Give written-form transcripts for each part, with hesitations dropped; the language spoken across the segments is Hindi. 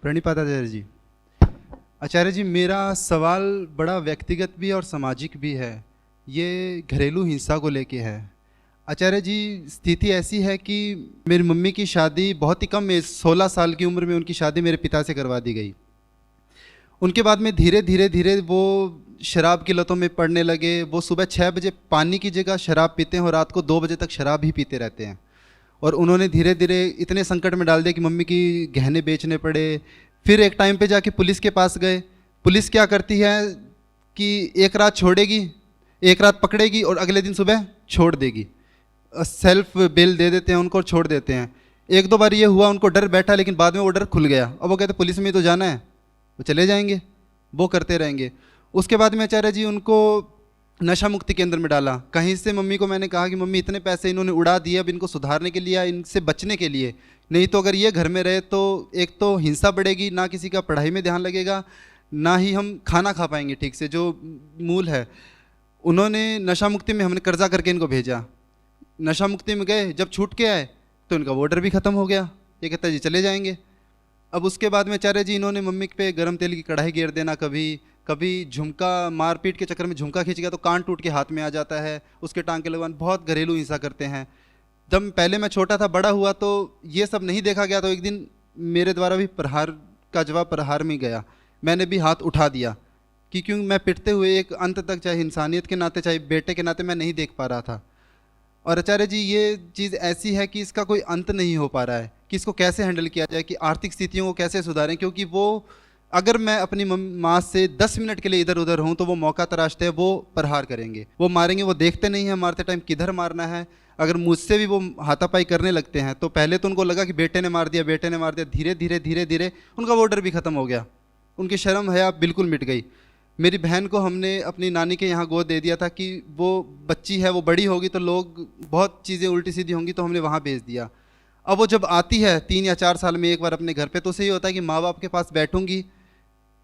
प्रणिपात आचार्य जी। आचार्य जी, मेरा सवाल बड़ा व्यक्तिगत भी और सामाजिक भी है। ये घरेलू हिंसा को लेके है। आचार्य जी, स्थिति ऐसी है कि मेरी मम्मी की शादी बहुत ही कम एज 16 साल की उम्र में उनकी शादी मेरे पिता से करवा दी गई। उनके बाद में धीरे धीरे धीरे वो शराब की लतों में पड़ने लगे। वो सुबह 6 बजे पानी की जगह शराब पीते हैं और रात को 2 बजे तक शराब ही पीते रहते हैं। और उन्होंने धीरे धीरे इतने संकट में डाल दिया कि मम्मी की गहने बेचने पड़े। फिर एक टाइम पे जाके पुलिस के पास गए। पुलिस क्या करती है कि एक रात छोड़ेगी, एक रात पकड़ेगी और अगले दिन सुबह छोड़ देगी। सेल्फ बेल दे देते हैं उनको और छोड़ देते हैं। एक दो बार ये हुआ, उनको डर बैठा, लेकिन बाद में वो डर खुल गया। अब वो कहते पुलिस में ही तो जाना है, वो चले जाएंगे, वो करते रहेंगे। उसके बाद में आचार्य जी उनको नशा मुक्ति केंद्र में डाला। कहीं से मम्मी को मैंने कहा कि मम्मी इतने पैसे इन्होंने उड़ा दिए, अब इनको सुधारने के लिए, इनसे बचने के लिए, नहीं तो अगर ये घर में रहे तो एक तो हिंसा बढ़ेगी, ना किसी का पढ़ाई में ध्यान लगेगा, ना ही हम खाना खा पाएंगे ठीक से, जो मूल है। उन्होंने नशा मुक्ति में, हमने कर्जा करके इनको भेजा। नशा मुक्ति में गए, जब छूट के आए तो इनका ऑर्डर भी ख़त्म हो गया। ये कहता है जी चले जाएंगे। अब उसके बाद में आचार्य जी इन्होंने मम्मी पे गर्म तेल की कढ़ाई गिर देना, कभी कभी झुमका, मारपीट के चक्कर में झुमका खींच गया तो कान टूट के हाथ में आ जाता है, उसके टांके लगवाना, बहुत घरेलू हिंसा करते हैं। जब पहले मैं छोटा था, बड़ा हुआ तो ये सब नहीं देखा गया, तो एक दिन मेरे द्वारा भी प्रहार का जवाब प्रहार में गया। मैंने भी हाथ उठा दिया कि क्यों मैं पिटते हुए एक अंत तक, चाहे इंसानियत के नाते चाहे बेटे के नाते, मैं नहीं देख पा रहा था। और आचार्य जी ये चीज़ ऐसी है कि इसका कोई अंत नहीं हो पा रहा है कि इसको कैसे हैंडल किया जाए, कि आर्थिक स्थितियों को कैसे सुधारें। क्योंकि वो, अगर मैं अपनी माँ से 10 मिनट के लिए इधर उधर हूँ तो वो मौका तराशते हैं, वो प्रहार करेंगे, वो मारेंगे। वो देखते नहीं हैं मारते टाइम किधर मारना है। अगर मुझसे भी वो हाथापाई करने लगते हैं तो पहले तो उनको लगा कि बेटे ने मार दिया, बेटे ने मार दिया। धीरे धीरे धीरे धीरे उनका ऑर्डर भी ख़त्म हो गया, उनकी शर्म हया बिल्कुल मिट गई। मेरी बहन को हमने अपनी नानी के यहाँ गोद दे दिया था कि वो बच्ची है, वो बड़ी होगी तो लोग बहुत चीज़ें उल्टी सीधी होंगी, तो हमने वहाँ भेज दिया। अब वो जब आती है 3 या 4 साल में एक बार अपने घर पे, तो उसे ये होता है कि माँ बाप के पास बैठूंगी,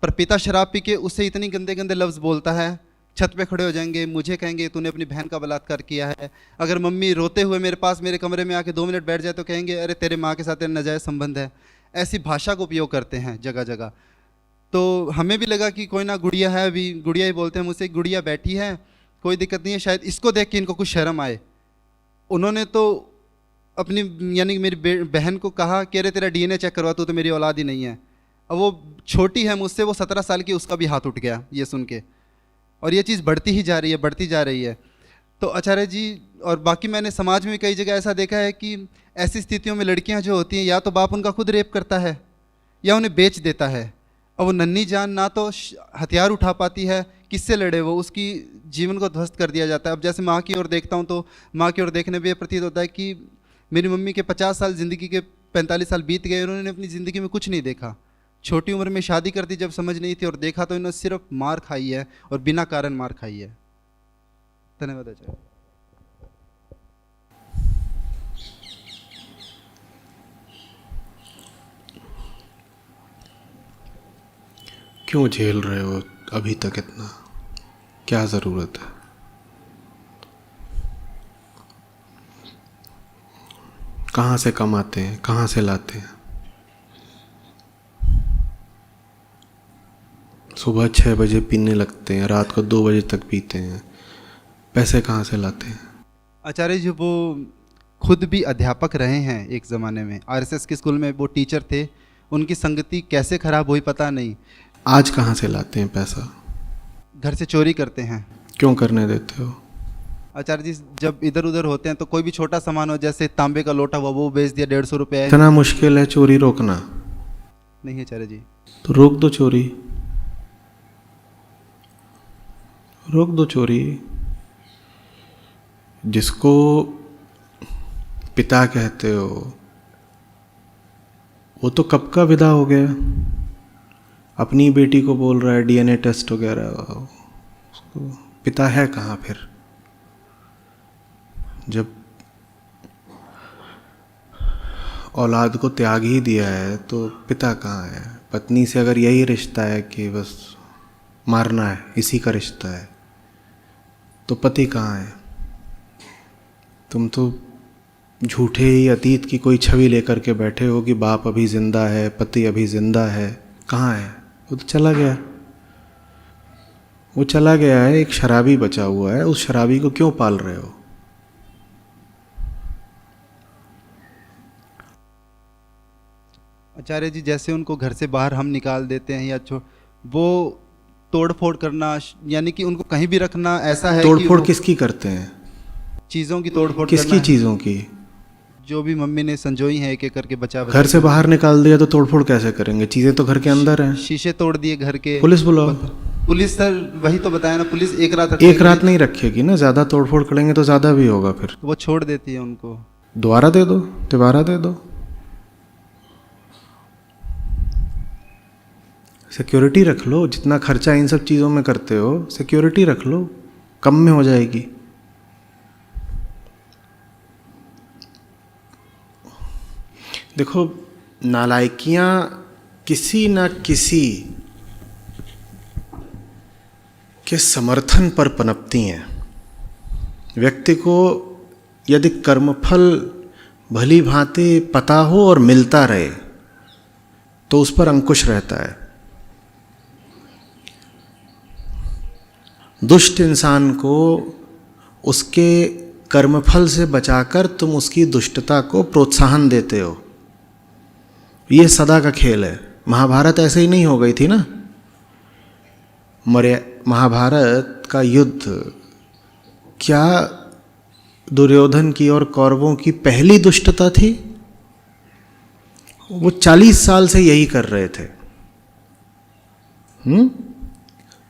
पर पिता शराब पी के उससे इतनी गंदे गंदे लफ्ज़ बोलता है, छत पे खड़े हो जाएंगे, मुझे कहेंगे तूने अपनी बहन का बलात्कार किया है। अगर मम्मी रोते हुए मेरे पास, मेरे कमरे में आके 2 मिनट बैठ जाए तो कहेंगे अरे तेरे माँ के साथ तेरा नाजायज़ संबंध है। ऐसी भाषा का उपयोग करते हैं जगह जगह। तो हमें भी लगा कि कोई ना, गुड़िया है, अभी गुड़िया ही बोलते हैं मुझसे, गुड़िया बैठी है, कोई दिक्कत नहीं है, शायद इसको देख के इनको कुछ शर्म आए। उन्होंने तो अपनी, यानी कि मेरी बहन को कहा कि अरे तेरा डीएनए चेक करवा, तू तो मेरी औलाद ही नहीं है। अब वो छोटी है मुझसे, वो 17 साल की, उसका भी हाथ उठ गया ये सुन के। और ये चीज़ बढ़ती ही जा रही है, बढ़ती जा रही है। तो आचार्य जी, और बाकी मैंने समाज में कई जगह ऐसा देखा है कि ऐसी स्थितियों में लड़कियां जो होती हैं, या तो बाप उनका खुद रेप करता है या उन्हें बेच देता है। और वो नन्ही जान ना तो हथियार उठा पाती है, किससे लड़े वो, उसकी जीवन को ध्वस्त कर दिया जाता है। अब जैसे माँ की ओर देखता हूँ तो माँ की ओर देखने में ये प्रतीत होता है कि मेरी मम्मी के 50 साल ज़िंदगी के 45 साल बीत गए, उन्होंने अपनी ज़िंदगी में कुछ नहीं देखा। छोटी उम्र में शादी कर दी जब समझ नहीं थी, और देखा तो इन्होंने सिर्फ मार खाई है, और बिना कारण मार खाई है। धन्यवाद आचार्य। क्यों झेल रहे हो अभी तक इतना? क्या ज़रूरत है? कहाँ से कमाते हैं, कहाँ से लाते हैं? सुबह 6 बजे पीने लगते हैं, रात को 2 बजे तक पीते हैं, पैसे कहाँ से लाते हैं? आचार्य जी वो खुद भी अध्यापक रहे हैं एक ज़माने में, आरएसएस के स्कूल में वो टीचर थे। उनकी संगति कैसे खराब हुई पता नहीं। आज कहाँ से लाते हैं पैसा? घर से चोरी करते हैं। क्यों करने देते हो? आचार्य जी जब इधर उधर होते हैं तो कोई भी छोटा सामान हो, जैसे तांबे का लोटा हुआ, वो बेच दिया 150 रुपये। इतना मुश्किल है चोरी रोकना? नहीं आचार्य जी। तो रोक दो चोरी, रोक दो चोरी। जिसको पिता कहते हो वो तो कब का विदा हो गया, अपनी बेटी को बोल रहा है डीएनए टेस्ट वगैरह। उसको पिता है कहाँ फिर? जब औलाद को त्याग ही दिया है तो पिता कहाँ है? पत्नी से अगर यही रिश्ता है कि बस मारना है, इसी का रिश्ता है, तो पति कहाँ है? तुम तो झूठे ही अतीत की कोई छवि लेकर के बैठे हो कि बाप अभी जिंदा है, पति अभी जिंदा है। कहाँ है वो? तो चला गया। वो चला गया है, एक शराबी बचा हुआ है, उस शराबी को क्यों पाल रहे हो? आचार्य जी, जैसे उनको घर से बाहर हम निकाल देते हैं या वो तोड़ फोड़ करना, यानी कि उनको कहीं भी रखना, ऐसा है तोड़ कि फोड़ वो किसकी करते हैं? चीज़ों की तोड़ फोड़ किसकी करना है। चीज़ों की? जो भी मम्मी ने संजोई है एक एक करके बचा घर से बाहर निकाल दिया तो तोड़फोड़ कैसे करेंगे? चीज़ें तो घर के अंदर हैं। शीशे तोड़ दिए घर के। पुलिस बुलाओ। पुलिस सर, वही तो बताया ना, पुलिस एक रात एक रात नहीं रखेगी ना, ज़्यादा तोड़फोड़ करेंगे तो ज़्यादा भी होगा। फिर वो छोड़ देती है उनको। दोबारा दे दो, दोबारा दे दो। सिक्योरिटी रख लो, जितना खर्चा इन सब चीज़ों में करते हो सिक्योरिटी रख लो, कम में हो जाएगी। देखो, नालायकियाँ किसी न किसी के समर्थन पर पनपती हैं। व्यक्ति को यदि कर्मफल भली भांति पता हो और मिलता रहे तो उस पर अंकुश रहता है। दुष्ट इंसान को उसके कर्मफल से बचाकर तुम उसकी दुष्टता को प्रोत्साहन देते हो। ये सदा का खेल है। महाभारत ऐसे ही नहीं हो गई थी ना। महाभारत का युद्ध क्या दुर्योधन की और कौरवों की पहली दुष्टता थी? वो 40 साल से यही कर रहे थे।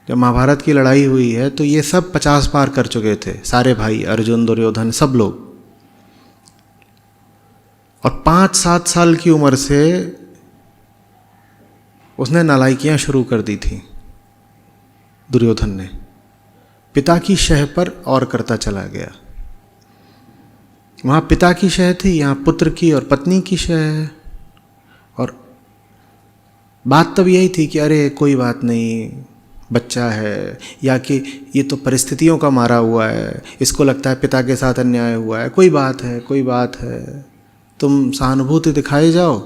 जब महाभारत की लड़ाई हुई है तो ये सब 50 पार कर चुके थे, सारे भाई, अर्जुन, दुर्योधन, सब लोग। और 5-7 साल की उम्र से उसने नालायकियां शुरू कर दी थी दुर्योधन ने। पिता की शह पर और करता चला गया। वहां पिता की शह थी, यहां पुत्र की और पत्नी की शह है। और बात तब यही थी कि अरे कोई बात नहीं, बच्चा है, या कि ये तो परिस्थितियों का मारा हुआ है, इसको लगता है पिता के साथ अन्याय हुआ है, कोई बात है, कोई बात है, तुम सहानुभूति दिखाए जाओ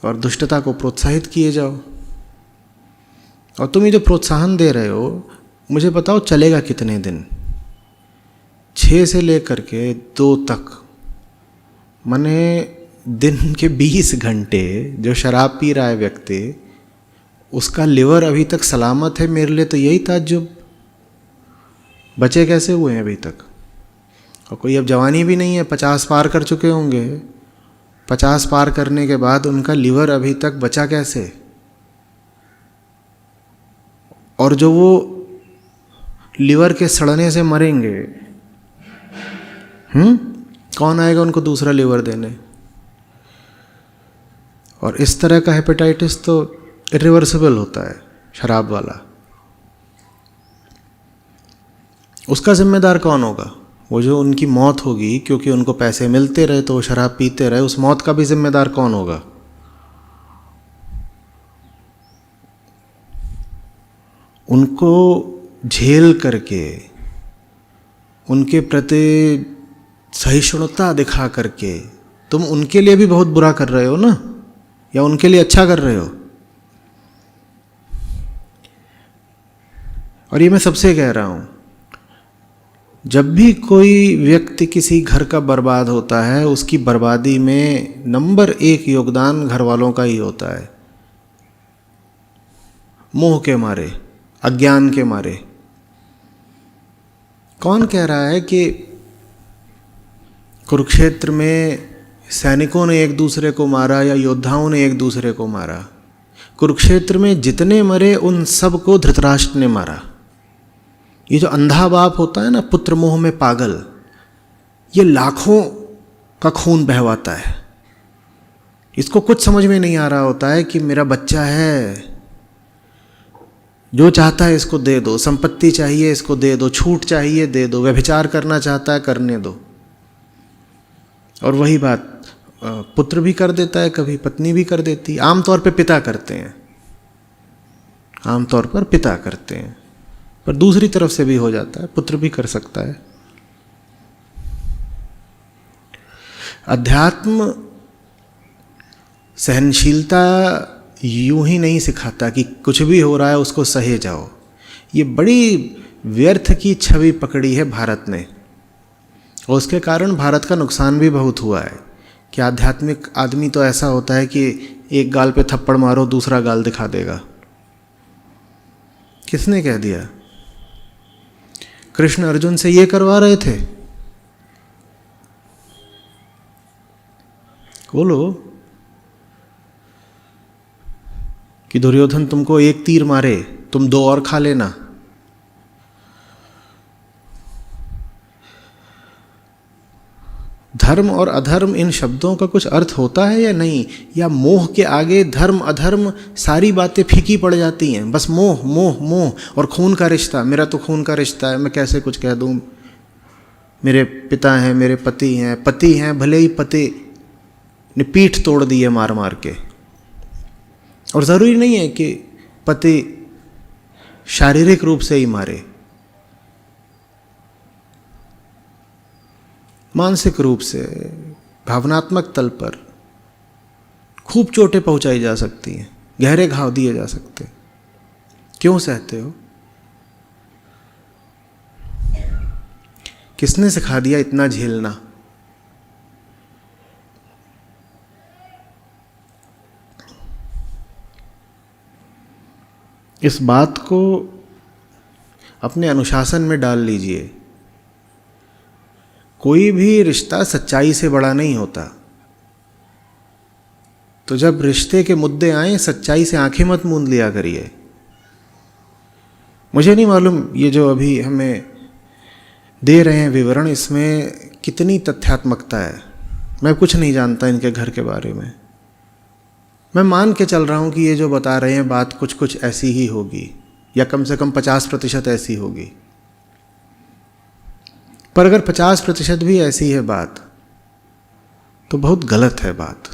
और दुष्टता को प्रोत्साहित किए जाओ। और तुम ये जो प्रोत्साहन दे रहे हो, मुझे बताओ चलेगा कितने दिन? 6 से लेकर के 2 तक, माने दिन के 20 घंटे जो शराब पी रहा है व्यक्ति, उसका लिवर अभी तक सलामत है। मेरे लिए तो यही ताज्जुब, बचे कैसे हुए हैं अभी तक? और कोई अब जवानी भी नहीं है, 50 पार कर चुके होंगे। 50 पार करने के बाद उनका लिवर अभी तक बचा कैसे? और जो वो लिवर के सड़ने से मरेंगे, कौन आएगा उनको दूसरा लिवर देने? और इस तरह का हेपेटाइटिस तो इरिवर्सिबल होता है, शराब वाला। उसका जिम्मेदार कौन होगा? वो जो उनकी मौत होगी क्योंकि उनको पैसे मिलते रहे तो वो शराब पीते रहे, उस मौत का भी जिम्मेदार कौन होगा? उनको झेल करके, उनके प्रति सहिष्णुता दिखा करके तुम उनके लिए भी बहुत बुरा कर रहे हो ना, या उनके लिए अच्छा कर रहे हो? और ये मैं सबसे कह रहा हूँ, जब भी कोई व्यक्ति किसी घर का बर्बाद होता है, उसकी बर्बादी में नंबर 1 योगदान घर वालों का ही होता है। मोह के मारे, अज्ञान के मारे। कौन कह रहा है कि कुरुक्षेत्र में सैनिकों ने एक दूसरे को मारा या योद्धाओं ने एक दूसरे को मारा? कुरुक्षेत्र में जितने मरे उन सब को धृतराष्ट्र ने मारा। ये जो अंधा बाप होता है ना, पुत्र मोह में पागल, ये लाखों का खून बहवाता है। इसको कुछ समझ में नहीं आ रहा होता है कि मेरा बच्चा है, जो चाहता है इसको दे दो, संपत्ति चाहिए इसको दे दो, छूट चाहिए दे दो, व्यभिचार करना चाहता है करने दो। और वही बात पुत्र भी कर देता है, कभी पत्नी भी कर देती है। आमतौर पे पिता करते हैं, आमतौर पर पिता करते हैं, पर दूसरी तरफ से भी हो जाता है, पुत्र भी कर सकता है। अध्यात्म सहनशीलता यूं ही नहीं सिखाता कि कुछ भी हो रहा है उसको सहे जाओ। ये बड़ी व्यर्थ की छवि पकड़ी है भारत ने, और उसके कारण भारत का नुकसान भी बहुत हुआ है कि आध्यात्मिक आदमी तो ऐसा होता है कि एक गाल पे थप्पड़ मारो दूसरा गाल दिखा देगा। किसने कह दिया? कृष्ण अर्जुन से ये करवा रहे थे? बोलो कि दुर्योधन तुमको एक तीर मारे, तुम दो और खा लेना। धर्म और अधर्म इन शब्दों का कुछ अर्थ होता है या नहीं? या मोह के आगे धर्म अधर्म सारी बातें फीकी पड़ जाती हैं? बस मोह मोह मोह। और खून का रिश्ता, मेरा तो खून का रिश्ता है, मैं कैसे कुछ कह दूं। मेरे पिता हैं, मेरे पति हैं, भले ही पति ने पीठ तोड़ दी है मार मार के। और ज़रूरी नहीं है कि पति शारीरिक रूप से ही मारे, मानसिक रूप से, भावनात्मक तल पर खूब चोटें पहुंचाई जा सकती हैं, गहरे घाव दिए जा सकते हैं। क्यों सहते हो? किसने सिखा दिया इतना झेलना? इस बात को अपने अनुशासन में डाल लीजिए। कोई भी रिश्ता सच्चाई से बड़ा नहीं होता। तो जब रिश्ते के मुद्दे आए, सच्चाई से आंखें मत मूंद लिया करिए। मुझे नहीं मालूम ये जो अभी हमें दे रहे हैं विवरण, इसमें कितनी तथ्यात्मकता है। मैं कुछ नहीं जानता इनके घर के बारे में। मैं मान के चल रहा हूँ कि ये जो बता रहे हैं बात कुछ कुछ ऐसी ही होगी, या कम से कम 50% ऐसी होगी। पर अगर 50% भी ऐसी है बात, तो बहुत गलत है बात।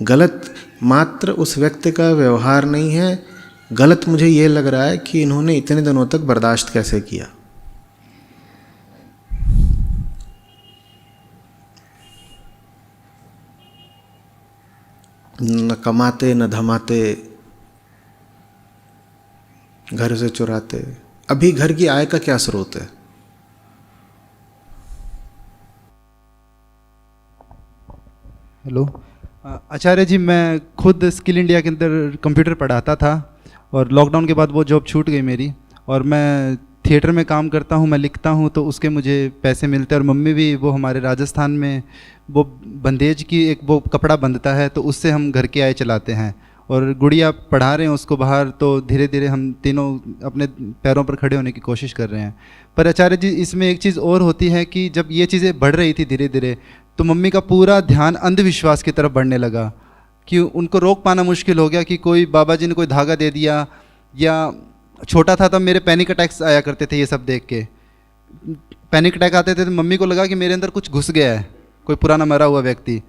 गलत मात्र उस व्यक्ति का व्यवहार नहीं है, गलत मुझे ये लग रहा है कि इन्होंने इतने दिनों तक बर्दाश्त कैसे किया। न कमाते न धमाते, घर से चुराते। अभी घर की आय का क्या स्रोत है? हेलो आचार्य जी, मैं खुद स्किल इंडिया के अंदर कंप्यूटर पढ़ाता था और लॉकडाउन के बाद वो जॉब छूट गई मेरी, और मैं थिएटर में काम करता हूँ, मैं लिखता हूँ, तो उसके मुझे पैसे मिलते हैं। और मम्मी भी, वो हमारे राजस्थान में वो बंदेज की एक वो कपड़ा बंधता है, तो उससे हम घर के आय चलाते हैं। और गुड़िया पढ़ा रहे हैं उसको बाहर, तो धीरे धीरे हम तीनों अपने पैरों पर खड़े होने की कोशिश कर रहे हैं। पर आचार्य जी, इसमें एक चीज़ और होती है कि जब ये चीज़ें बढ़ रही थी धीरे धीरे, तो मम्मी का पूरा ध्यान अंधविश्वास की तरफ बढ़ने लगा कि उनको रोक पाना मुश्किल हो गया कि कोई बाबा जी ने कोई धागा दे दिया, या छोटा था तब मेरे पैनिक अटैक्स आया करते थे। ये सब देख के पैनिक अटैक आते थे, तो मम्मी को लगा कि मेरे अंदर कुछ घुस गया है, कोई पुराना मरा हुआ व्यक्ति,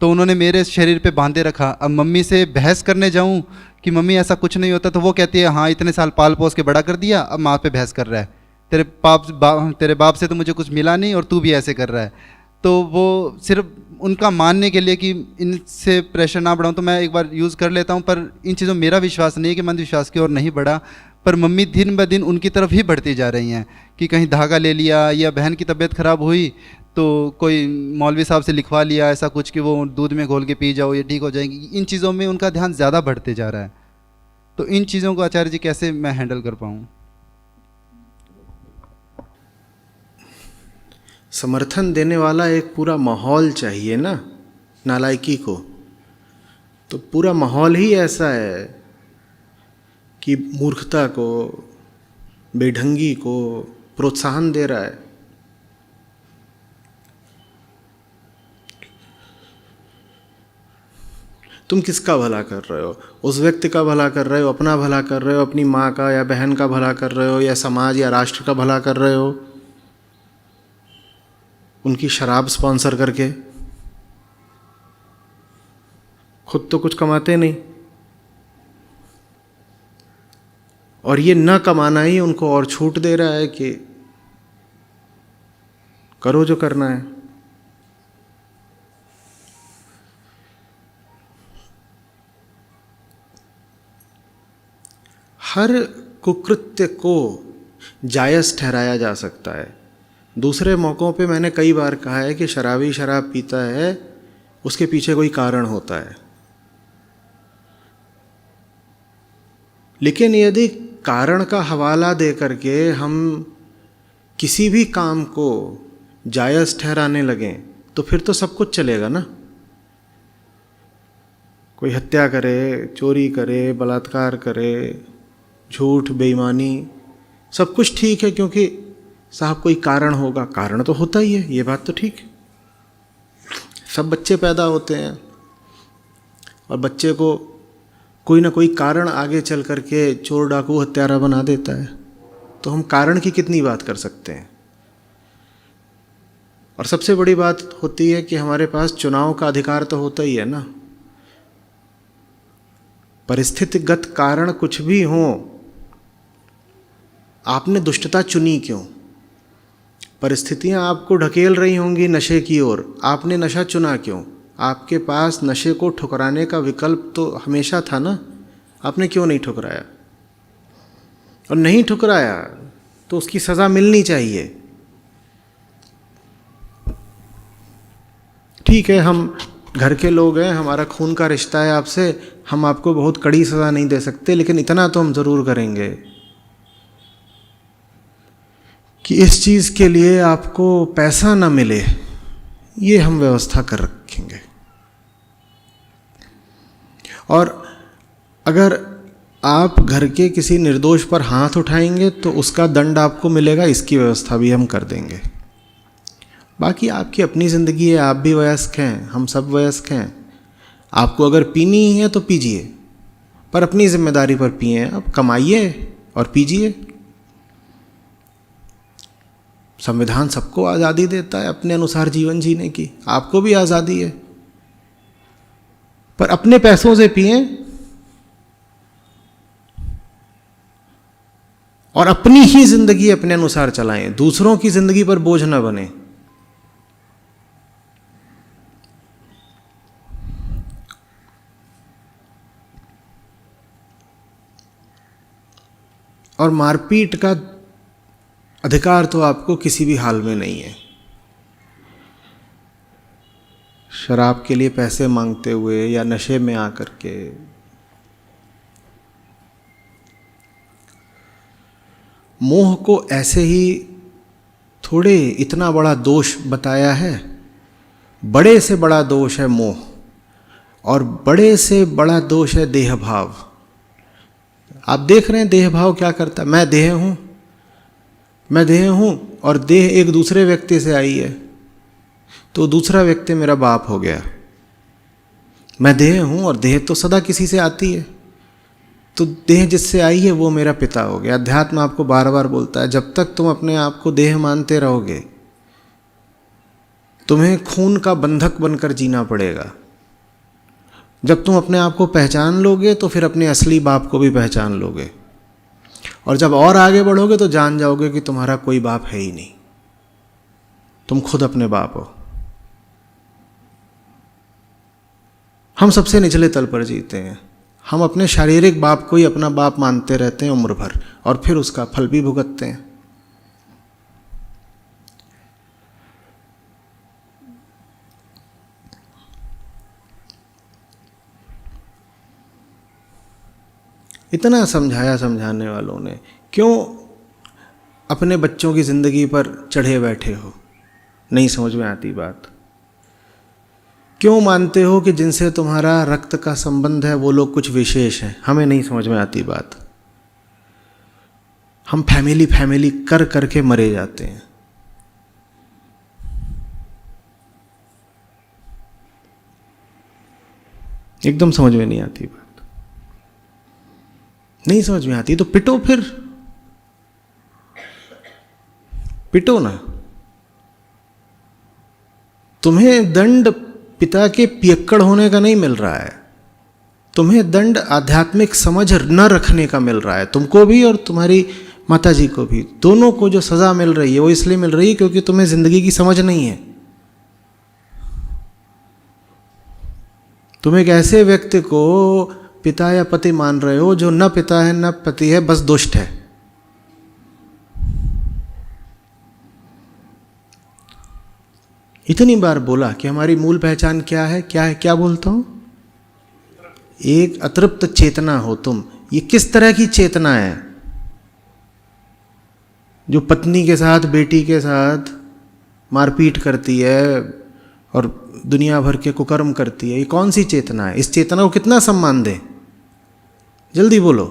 तो उन्होंने मेरे शरीर पे बांधे रखा। अब मम्मी से बहस करने जाऊं कि मम्मी ऐसा कुछ नहीं होता, तो वो कहती है हाँ इतने साल पाल पोस के बड़ा कर दिया, अब माँ पे बहस कर रहा है, तेरे बाप से तो मुझे कुछ मिला नहीं और तू भी ऐसे कर रहा है। तो वो सिर्फ उनका मानने के लिए कि इनसे प्रेशर ना बढ़ाऊँ, तो मैं एक बार यूज़ कर लेता हूँ। पर इन चीज़ों में मेरा विश्वास नहीं है कि मैं अंधविश्वास की ओर नहीं बढ़ा, पर मम्मी दिन ब दिन उनकी तरफ ही बढ़ती जा रही हैं कि कहीं धागा ले लिया, या बहन की तबीयत ख़राब हुई तो कोई मौलवी साहब से लिखवा लिया ऐसा कुछ कि वो दूध में घोल के पी जाओ, ये ठीक हो जाएगी। इन चीज़ों में उनका ध्यान ज़्यादा बढ़ते जा रहा है। तो इन चीज़ों को आचार्य जी कैसे मैं हैंडल कर पाऊँ? समर्थन देने वाला एक पूरा माहौल चाहिए ना नालायकी को। तो पूरा माहौल ही ऐसा है कि मूर्खता को, बेढंगी को प्रोत्साहन दे रहा है। तुम किसका भला कर रहे हो? उस व्यक्ति का भला कर रहे हो, अपना भला कर रहे हो, अपनी माँ का या बहन का भला कर रहे हो, या समाज या राष्ट्र का भला कर रहे हो उनकी शराब स्पॉन्सर करके? खुद तो कुछ कमाते नहीं, और ये न कमाना ही उनको और छूट दे रहा है कि करो जो करना है। हर कुकृत्य को जायज़ ठहराया जा सकता है। दूसरे मौक़ों पे मैंने कई बार कहा है कि शराबी शराब पीता है, उसके पीछे कोई कारण होता है। लेकिन यदि कारण का हवाला दे करके हम किसी भी काम को जायज़ ठहराने लगें तो फिर तो सब कुछ चलेगा ना। कोई हत्या करे, चोरी करे, बलात्कार करे, झूठ, बेईमानी, सब कुछ ठीक है क्योंकि साहब कोई कारण होगा। कारण तो होता ही है, ये बात तो ठीक है। सब बच्चे पैदा होते हैं और बच्चे को कोई ना कोई कारण आगे चल करके चोर, डाकू, हत्यारा बना देता है। तो हम कारण की कितनी बात कर सकते हैं। और सबसे बड़ी बात होती है कि हमारे पास चुनाव का अधिकार तो होता ही है ना। परिस्थितिगत कारण कुछ भी हो, आपने दुष्टता चुनी क्यों? परिस्थितियां आपको ढकेल रही होंगी नशे की ओर, आपने नशा चुना क्यों? आपके पास नशे को ठुकराने का विकल्प तो हमेशा था ना, आपने क्यों नहीं ठुकराया? और नहीं ठुकराया तो उसकी सज़ा मिलनी चाहिए। ठीक है, हम घर के लोग हैं, हमारा खून का रिश्ता है आपसे, हम आपको बहुत कड़ी सज़ा नहीं दे सकते, लेकिन इतना तो हम ज़रूर करेंगे कि इस चीज़ के लिए आपको पैसा ना मिले, ये हम व्यवस्था कर रखेंगे। और अगर आप घर के किसी निर्दोष पर हाथ उठाएंगे तो उसका दंड आपको मिलेगा, इसकी व्यवस्था भी हम कर देंगे। बाकी आपकी अपनी ज़िंदगी है, आप भी वयस्क हैं, हम सब वयस्क हैं। आपको अगर पीनी ही है तो पीजिए, पर अपनी जिम्मेदारी पर पिए। आप कमाइए और पीजिए। संविधान सबको आज़ादी देता है अपने अनुसार जीवन जीने की, आपको भी आज़ादी है, पर अपने पैसों से पिए और अपनी ही जिंदगी अपने अनुसार चलाएं, दूसरों की जिंदगी पर बोझ न बने। और मारपीट का अधिकार तो आपको किसी भी हाल में नहीं है। शराब के लिए पैसे मांगते हुए या नशे में आकर के, मोह को ऐसे ही थोड़े इतना बड़ा दोष बताया है। बड़े से बड़ा दोष है मोह, और बड़े से बड़ा दोष है देह भाव। आप देख रहे हैं देह भाव क्या करता है। मैं देह हूँ, मैं देह हूँ और देह एक दूसरे व्यक्ति से आई है, तो दूसरा व्यक्ति मेरा बाप हो गया। मैं देह हूँ और देह तो सदा किसी से आती है, तो देह जिससे आई है वो मेरा पिता हो गया। अध्यात्म आपको बार बार बोलता है, जब तक तुम अपने आप को देह मानते रहोगे तुम्हें खून का बंधक बनकर जीना पड़ेगा। जब तुम अपने आप को पहचान लोगे तो फिर अपने असली बाप को भी पहचान लोगे, और जब और आगे बढ़ोगे तो जान जाओगे कि तुम्हारा कोई बाप है ही नहीं, तुम खुद अपने बाप हो। हम सबसे निचले तल पर जीते हैं। हम अपने शारीरिक बाप को ही अपना बाप मानते रहते हैं उम्र भर, और फिर उसका फल भी भुगतते हैं। इतना समझाया समझाने वालों ने, क्यों अपने बच्चों की ज़िंदगी पर चढ़े बैठे हो? नहीं समझ में आती बात। क्यों मानते हो कि जिनसे तुम्हारा रक्त का संबंध है वो लोग कुछ विशेष हैं? हमें नहीं समझ में आती बात। हम फैमिली फैमिली कर करके मरे जाते हैं। एकदम समझ में नहीं आती बात। नहीं समझ में आती तो पिटो, फिर पिटो ना। तुम्हें दंड पिता के पियक्कड़ होने का नहीं मिल रहा है, तुम्हें दंड आध्यात्मिक समझ न रखने का मिल रहा है। तुमको भी और तुम्हारी माता जी को भी, दोनों को जो सज़ा मिल रही है वो इसलिए मिल रही है क्योंकि तुम्हें ज़िंदगी की समझ नहीं है। तुम एक ऐसे व्यक्ति को पिता या पति मान रहे हो, जो न पिता है न पति है, बस दुष्ट है। इतनी बार बोला कि हमारी मूल पहचान क्या है, क्या है, क्या बोलता हूं? एक अतृप्त चेतना हो तुम। ये किस तरह की चेतना है? जो पत्नी के साथ, बेटी के साथ मारपीट करती है और दुनिया भर के कुकर्म करती है, ये कौन सी चेतना है? इस चेतना को कितना सम्मान दें? जल्दी बोलो।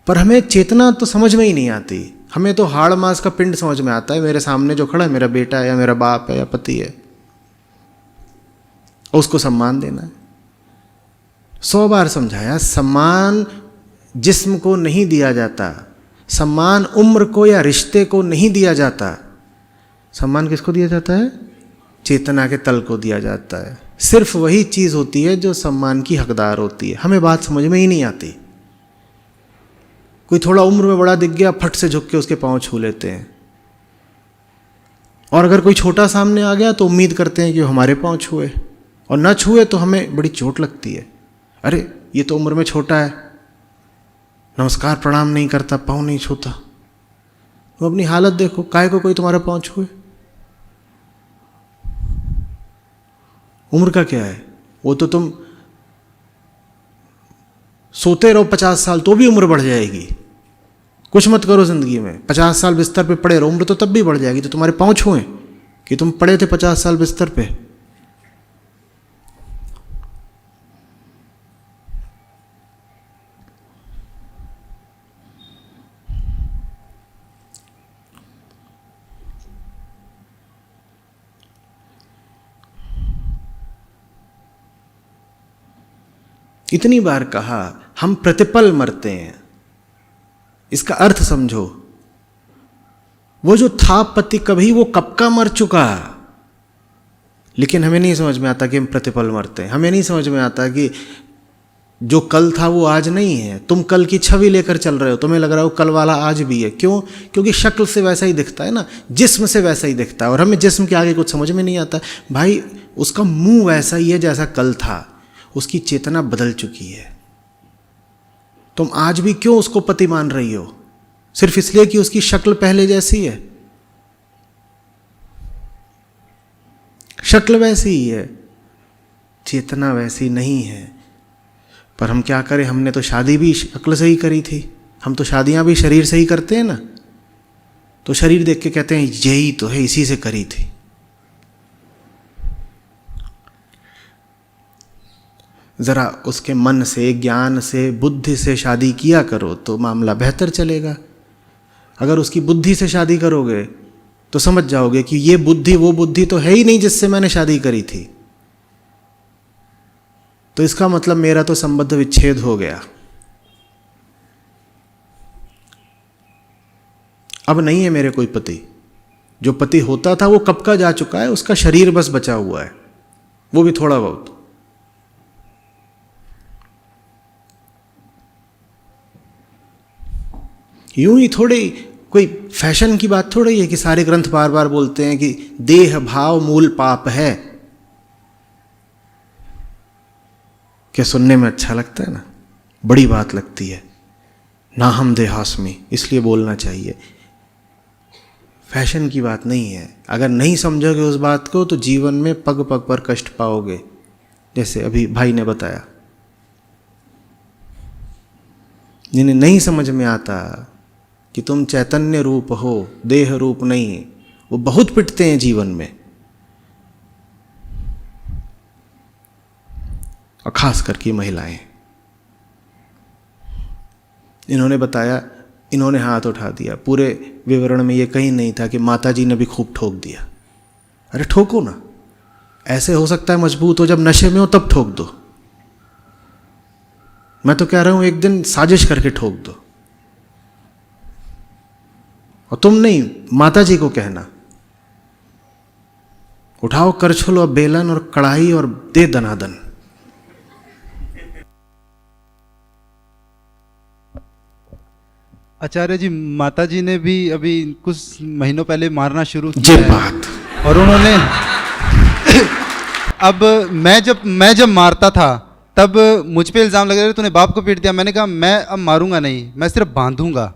पर हमें चेतना तो समझ में ही नहीं आती। हमें तो हाड़ मांस का पिंड समझ में आता है। मेरे सामने जो खड़ा है मेरा बेटा है या मेरा बाप है या पति है, उसको सम्मान देना है। 100 बार समझाया, सम्मान जिस्म को नहीं दिया जाता, सम्मान उम्र को या रिश्ते को नहीं दिया जाता। सम्मान किसको दिया जाता है? चेतना के तल को दिया जाता है। सिर्फ वही चीज होती है जो सम्मान की हकदार होती है। हमें बात समझ में ही नहीं आती। कोई थोड़ा उम्र में बड़ा दिख गया, फट से झुक के उसके पांव छू लेते हैं। और अगर कोई छोटा सामने आ गया तो उम्मीद करते हैं कि वो हमारे पांव छुए, और ना छुए तो हमें बड़ी चोट लगती है। अरे ये तो उम्र में छोटा है, नमस्कार प्रणाम नहीं करता, पाँव नहीं छूता। तुम अपनी हालत देखो, काहे को कोई तुम्हारा पाँव छुए? उम्र का क्या है? वो तो तुम सोते रहो 50 साल तो भी उम्र बढ़ जाएगी। कुछ मत करो जिंदगी में, 50 साल बिस्तर पे पड़े रहो, उम्र तो तब भी बढ़ जाएगी। तो तुम्हारे पाँव छुए कि तुम पड़े थे 50 साल बिस्तर पे? इतनी बार कहा हम प्रतिपल मरते हैं। इसका अर्थ समझो। वो जो था पति कभी, वो कब का मर चुका। लेकिन हमें नहीं समझ में आता कि हम प्रतिपल मरते हैं। हमें नहीं समझ में आता कि जो कल था वो आज नहीं है। तुम कल की छवि लेकर चल रहे हो, तुम्हें लग रहा हो कल वाला आज भी है। क्यों? क्योंकि शक्ल से वैसा ही दिखता है ना, जिस्म से वैसा ही दिखता है। और हमें जिस्म के आगे कुछ समझ में नहीं आता। भाई उसका मुंह वैसा ही है जैसा कल था, उसकी चेतना बदल चुकी है। तुम आज भी क्यों उसको पति मान रही हो? सिर्फ इसलिए कि उसकी शक्ल पहले जैसी है। शक्ल वैसी ही है, चेतना वैसी नहीं है। पर हम क्या करें? हमने तो शादी भी शक्ल से ही करी थी। हम तो शादियां भी शरीर से ही करते हैं ना। तो शरीर देख के कहते हैं यही तो है, इसी से करी थी। जरा उसके मन से, ज्ञान से, बुद्धि से शादी किया करो तो मामला बेहतर चलेगा। अगर उसकी बुद्धि से शादी करोगे तो समझ जाओगे कि ये बुद्धि वो बुद्धि तो है ही नहीं जिससे मैंने शादी करी थी। तो इसका मतलब मेरा तो संबंध विच्छेद हो गया। अब नहीं है मेरे कोई पति। जो पति होता था वो कब का जा चुका है, उसका शरीर बस बचा हुआ है, वो भी थोड़ा बहुत। यूं ही थोड़ी कोई फैशन की बात थोड़ी है कि सारे ग्रंथ बार बार बोलते हैं कि देह भाव मूल पाप है। क्या सुनने में अच्छा लगता है ना? बड़ी बात लगती है। ना हम देहास्मी, इसलिए बोलना चाहिए। फैशन की बात नहीं है। अगर नहीं समझोगे उस बात को तो जीवन में पग पग पर कष्ट पाओगे। जैसे अभी भाई ने बताया, जिन्हें नहीं समझ में आता कि तुम चैतन्य रूप हो, देह रूप नहीं, वो बहुत पिटते हैं जीवन में। और खास करके महिलाएं। इन्होंने बताया, इन्होंने हाथ उठा दिया। पूरे विवरण में ये कहीं नहीं था कि माता जी ने भी खूब ठोक दिया। अरे ठोको ना, ऐसे हो सकता है मजबूत हो, जब नशे में हो तब ठोक दो। मैं तो कह रहा हूं एक दिन साजिश करके ठोक दो। और तुम नहीं, माता जी को कहना, उठाओ करछुल और बेलन और कढ़ाई और दे दनादन। आचार्य जी, माता जी ने भी अभी कुछ महीनों पहले मारना शुरू किया है। बात। और उन्होंने अब मैं जब मारता था तब मुझ पे इल्ज़ाम लग रहा है तूने बाप को पीट दिया। मैंने कहा मैं अब मारूंगा नहीं, मैं सिर्फ बांधूंगा,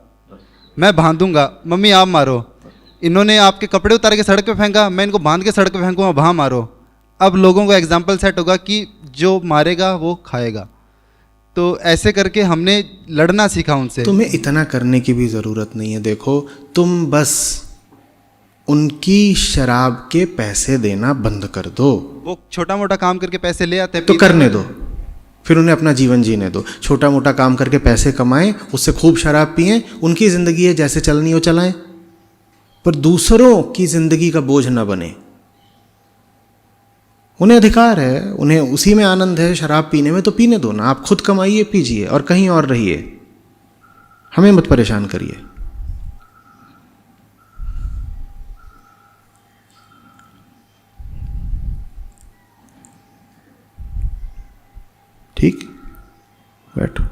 मैं बांधूंगा, मम्मी आप मारो। इन्होंने आपके कपड़े उतार के सड़क पे फेंका, मैं इनको बांध के सड़क पे फेंकूंगा, वहाँ मारो। अब लोगों को एग्जाम्पल सेट होगा कि जो मारेगा वो खाएगा। तो ऐसे करके हमने लड़ना सीखा उनसे। तुम्हें इतना करने की भी ज़रूरत नहीं है। देखो, तुम बस उनकी शराब के पैसे देना बंद कर दो। वो छोटा मोटा काम करके पैसे ले आते हैं, तो पीते करने हैं। दो, फिर उन्हें अपना जीवन जीने दो। छोटा मोटा काम करके पैसे कमाएं, उससे खूब शराब पिएं, उनकी ज़िंदगी है, जैसे चलनी हो चलाएं, पर दूसरों की ज़िंदगी का बोझ न बने। उन्हें अधिकार है, उन्हें उसी में आनंद है, शराब पीने में, तो पीने दो ना। आप खुद कमाइए, पीजिए और कहीं और रहिए, हमें मत परेशान करिए। ठीक, बैठो।